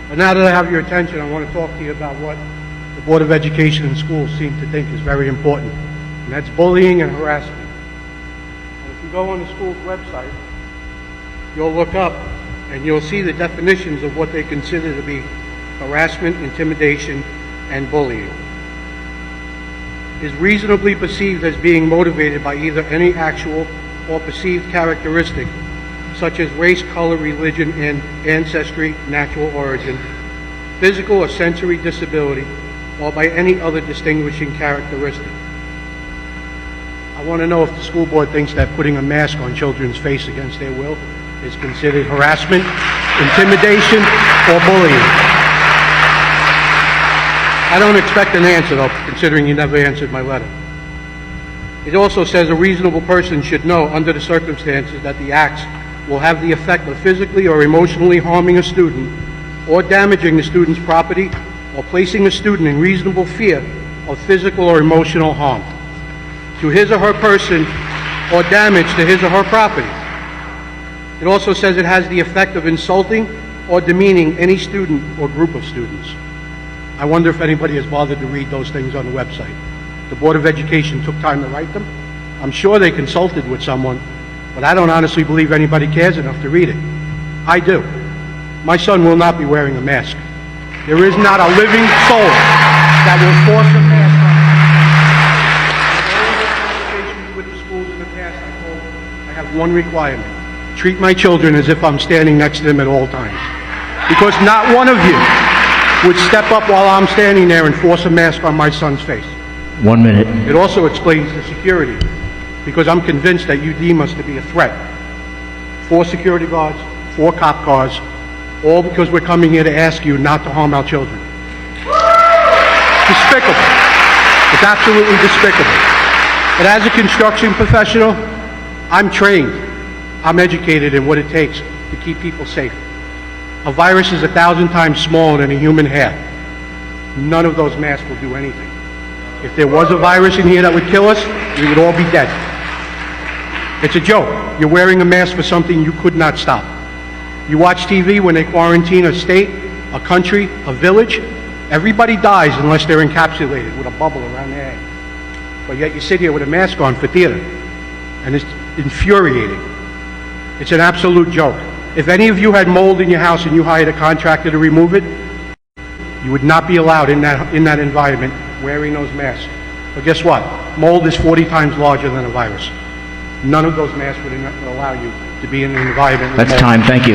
But now that I have your attention, I want to talk to you about what the Board of Education and schools seem to think is very important, and that's bullying and harassment. And if you go on the school's website, you'll look up and you'll see the definitions of what they consider to be harassment, intimidation, and bullying. Is reasonably perceived as being motivated by either any actual or perceived characteristic, such as race, color, religion, and ancestry, natural origin, physical or sensory disability, or by any other distinguishing characteristic. I want to know if the school board thinks that putting a mask on children's face against their will is considered harassment, intimidation, or bullying. I don't expect an answer, though, considering you never answered my letter. It also says a reasonable person should know, under the circumstances, that the acts will have the effect of physically or emotionally harming a student, or damaging the student's property, or placing a student in reasonable fear of physical or emotional harm to his or her person, or damage to his or her property. It also says it has the effect of insulting or demeaning any student or group of students. I wonder if anybody has bothered to read those things on the website. The Board of Education took time to write them. I'm sure they consulted with someone, but I don't honestly believe anybody cares enough to read it. I do. My son will not be wearing a mask. There is not a living soul that will force a mask on. In all the conversations with the schools in the past, I told them I have one requirement: treat my children as if I'm standing next to them at all times. Because not one of you would step up while I'm standing there and force a mask on my son's face. 1 minute. It also explains the security, because I'm convinced that you deem us to be a threat. 4 security guards, 4 cop cars, all because we're coming here to ask you not to harm our children. Despicable. It's absolutely despicable. But as a construction professional, I'm trained, I'm educated in what it takes to keep people safe. A virus is 1,000 times smaller than a human hair. None of those masks will do anything. If there was a virus in here that would kill us, we would all be dead. It's a joke. You're wearing a mask for something you could not stop. You watch TV when they quarantine a state, a country, a village. Everybody dies unless they're encapsulated with a bubble around their head. But yet you sit here with a mask on for theater, and it's infuriating. It's an absolute joke. If any of you had mold in your house and you hired a contractor to remove it, you would not be allowed in that environment wearing those masks. But guess what? Mold is 40 times larger than a virus. None of those masks would allow you to be in an environment with That's mold. time. Thank you.